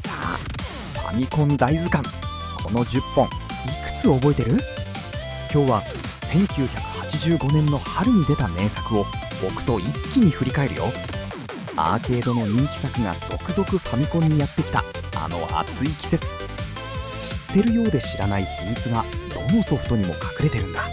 さあ、ファミコン大図鑑、この10本いくつ覚えてる？今日は1985年の春に出た名作を僕と一気に振り返るよ。アーケードの人気作が続々ファミコンにやってきたあの暑い季節。知ってるようで知らない秘密がどのソフトにも隠れてるんだ。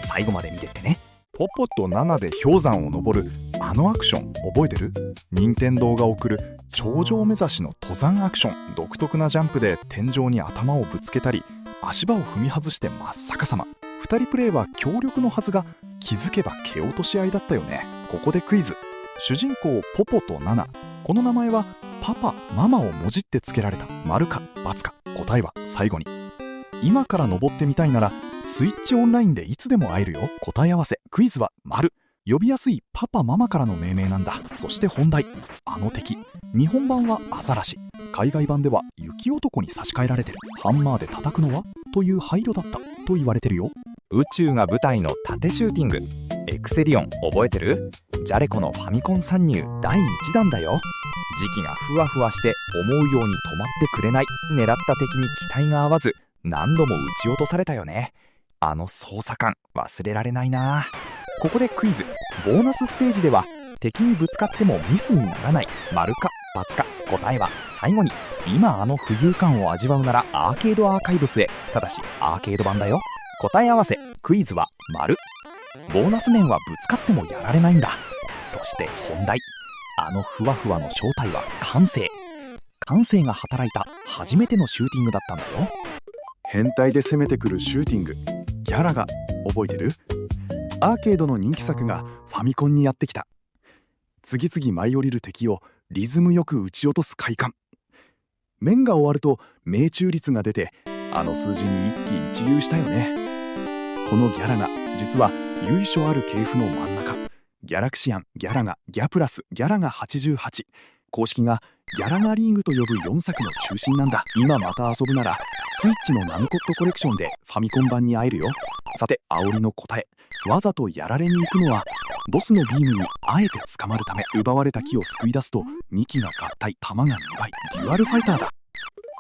最後まで見てってね。ポポとナナで氷山を登るあのアクション覚えてる？任天堂が送る頂上目指しの登山アクション。独特なジャンプで天井に頭をぶつけたり、足場を踏み外して真っ逆さま。2人プレイは協力のはずが、気づけば蹴落とし合いだったよね。ここでクイズ。主人公ポポとナナ、この名前はパパママをもじってつけられた。丸か×か。答えは最後に。今から登ってみたいならスイッチオンラインでいつでも会えるよ。答え合わせ。クイズは丸。呼びやすいパパママからの命名なんだ。そして本題。あの敵、日本版はアザラシ、海外版では雪男に差し替えられてる。ハンマーで叩くのはという配慮だったと言われてるよ。宇宙が舞台の縦シューティング、エクセリオン覚えてる？ジャレコのファミコン参入第1弾だよ。時期がふわふわして思うように止まってくれない。狙った敵に機体が合わず何度も撃ち落とされたよね。あの操作感忘れられないな。ここでクイズ。ボーナスステージでは敵にぶつかってもミスにならない。丸か×か。答えは最後に。今あの浮遊感を味わうならアーケードアーカイブスへ。ただしアーケード版だよ。答え合わせ。クイズは丸。ボーナス面はぶつかってもやられないんだ。そして本題。あのふわふわの正体は感性。感性が働いた初めてのシューティングだったんだよ。変態で攻めてくるシューティング、ギャラが覚えてる？アーケードの人気作がファミコンにやってきた。次々舞い降りる敵をリズムよく撃ち落とす快感。面が終わると命中率が出て、あの数字に一喜一憂したよね。このギャラが実は由緒ある系譜の真ん中。ギャラクシアン、ギャラガ、ギャプラス、ギャラガ88。公式がギャラガリーグと呼ぶ4作の中心なんだ。今また遊ぶならスイッチのナムコットコレクションでファミコン版に会えるよ。さて煽りの答え。わざとやられに行くのはボスのビームにあえて捕まるため。奪われた木を救い出すと2機が合体、弾が2倍。デュアルファイターだ。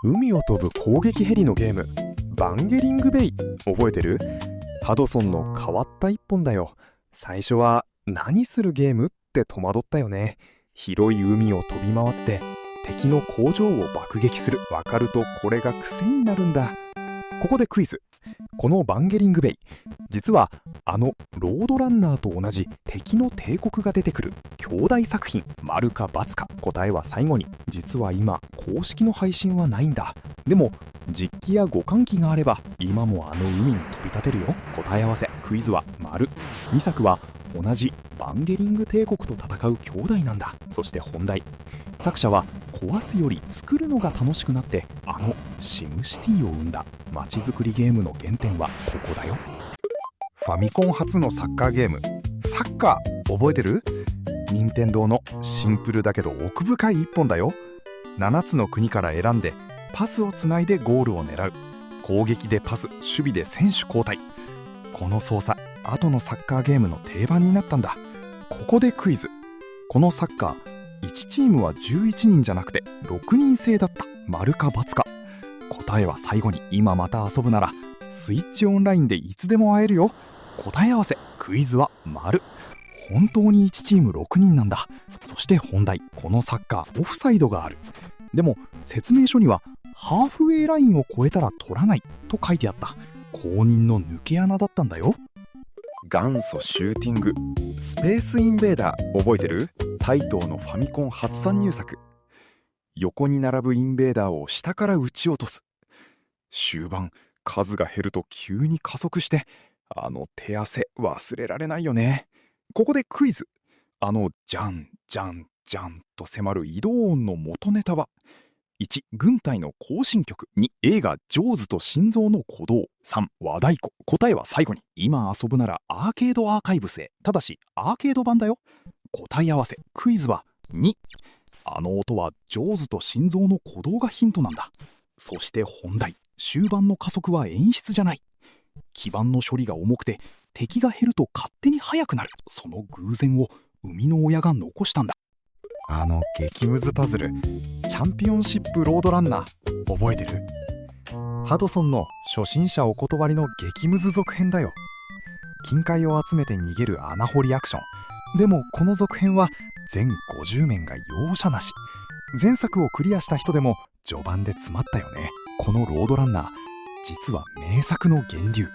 海を飛ぶ攻撃ヘリのゲーム、バンゲリングベイ覚えてる？ハドソンの変わった一本だよ。最初は何するゲームって戸惑ったよね。広い海を飛び回って敵の工場を爆撃する。わかるとこれが癖になるんだ。ここでクイズ。このバンゲリングベイ、実はあのロードランナーと同じ敵の帝国が出てくる兄弟作品。丸か×か。答えは最後に。実は今公式の配信はないんだ。でも実機や互換機があれば今もあの海に飛び立てるよ。答え合わせ。クイズは丸。2作は同じバンゲリング帝国と戦う兄弟なんだ。そして本題。作者は壊すより作るのが楽しくなってあのシムシティを生んだ。街づくりゲームの原点はここだよ。ファミコン初のサッカーゲーム、サッカー覚えてる？任天堂のシンプルだけど奥深い一本だよ。7つの国から選んでパスをつないでゴールを狙う。攻撃でパス、守備で選手交代。この操作、後のサッカーゲームの定番になったんだ。ここでクイズ。このサッカー、1チームは11人じゃなくて6人制だった。丸か×か。答えは最後に。今また遊ぶならスイッチオンラインでいつでも会えるよ。答え合わせ。クイズは丸。本当に1チーム6人なんだ。そして本題。このサッカーオフサイドがある。でも説明書にはハーフウェイラインを越えたら取らないと書いてあった。公認の抜け穴だったんだよ。元祖シューティング、スペースインベーダー覚えてる？タイトーのファミコン初参入作。横に並ぶインベーダーを下から撃ち落とす。終盤数が減ると急に加速して、あの手汗忘れられないよね。ここでクイズ。あのジャンジャンジャンと迫る移動音の元ネタは1、軍隊の行進曲。2、映画ジョーズと心臓の鼓動。3、和太鼓。答えは最後に。今遊ぶならアーケードアーカイブスへ。ただしアーケード版だよ。答え合わせ。クイズは2。あの音はジョーズと心臓の鼓動がヒントなんだ。そして本題。終盤の加速は演出じゃない。基盤の処理が重くて敵が減ると勝手に速くなる。その偶然を生みの親が残したんだ。あの激ムズパズル、チャンピオンシップロードランナー覚えてる？ハドソンの初心者お断りの激ムズ続編だよ。金塊を集めて逃げる穴掘りアクションでも、この続編は全50面が容赦なし。前作をクリアした人でも序盤で詰まったよね。このロードランナー、実は名作の源流。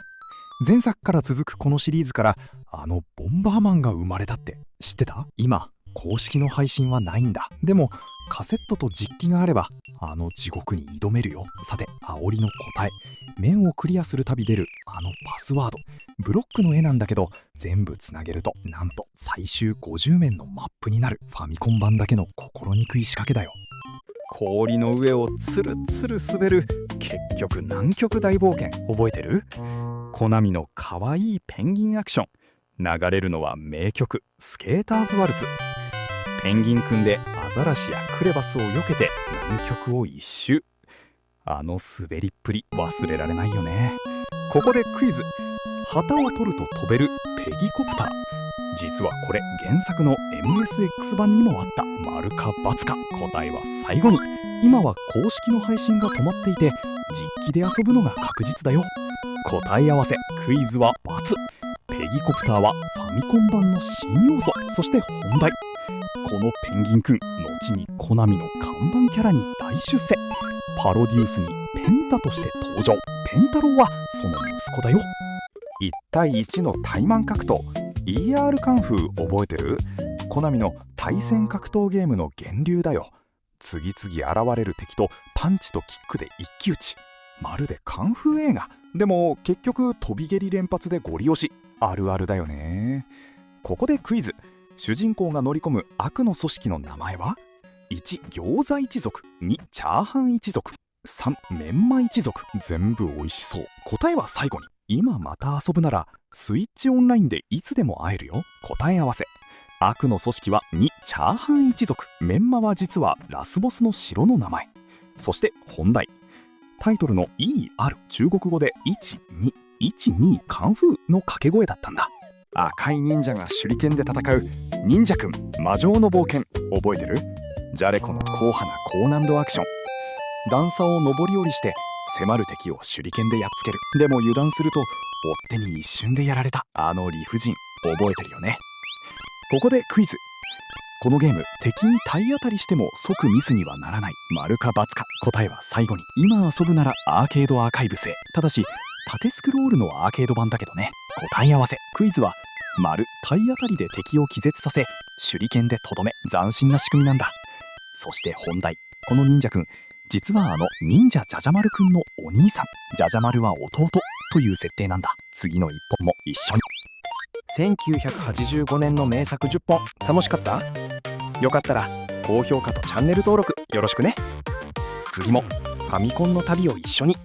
前作から続くこのシリーズからあのボンバーマンが生まれたって知ってた？今公式の配信はないんだ。でもカセットと実機があればあの地獄に挑めるよ。さて、煽りの答え。面をクリアするたび出るあのパスワード。ブロックの絵なんだけど、全部つなげるとなんと最終50面のマップになる。ファミコン版だけの心にくい仕掛けだよ。氷の上をつるつる滑る結局南極大冒険覚えてる？コナミのかわいいペンギンアクション。流れるのは名曲スケーターズワルツ。ペンギンくんでアザラシやクレバスを避けて南極を一周。あの滑りっぷり忘れられないよね。ここでクイズ。旗を取ると飛べるペギコプター。実はこれ原作の MSX 版にもあった。丸か×か答えは最後に。今は公式の配信が止まっていて実機で遊ぶのが確実だよ。答え合わせ。クイズは×。ペギコプターはファミコン版の新要素。そして本題。このペンギンくん、後にコナミの看板キャラに大出世。パロデュースにペンタとして登場。ペンタロウはその息子だよ。1対1の対マン格闘 ER カンフー覚えてる？コナミの対戦格闘ゲームの源流だよ。次々現れる敵とパンチとキックで一騎打ち。まるでカンフー映画。でも結局飛び蹴り連発でゴリ押し。あるあるだよね。ここでクイズ。主人公が乗り込む悪の組織の名前は？ 1. 餃子一族、2. チャーハン一族、3. メンマ一族。全部美味しそう。答えは最後に。今また遊ぶならスイッチオンラインでいつでも会えるよ。答え合わせ。悪の組織は2チャーハン一族。メンマは実はラスボスの城の名前。そして本題。タイトルの ER 中国語で1212カンフーの掛け声だったんだ。赤い忍者が手裏剣で戦う忍者くん魔女の冒険覚えてる？ジャレコの硬派な高難度アクション。段差を上り下りして迫る敵を手裏剣でやっつける。でも油断すると追っ手に一瞬でやられたあの理不尽覚えてるよね。ここでクイズ。このゲーム敵に体当たりしても即ミスにはならない。丸か×か答えは最後に。今遊ぶならアーケードアーカイブスへ。ただし縦スクロールのアーケード版だけどね。答え合わせ。クイズは丸体当たりで敵を気絶させ手裏剣でとどめ。斬新な仕組みなんだ。そして本題。この忍者くん実はあの忍者ジャジャマルくんのお兄さん。ジャジャマルは弟という設定なんだ。次の一本も一緒に。1985年の名作10本楽しかった？よかったら高評価とチャンネル登録よろしくね。次もファミコンの旅を一緒に。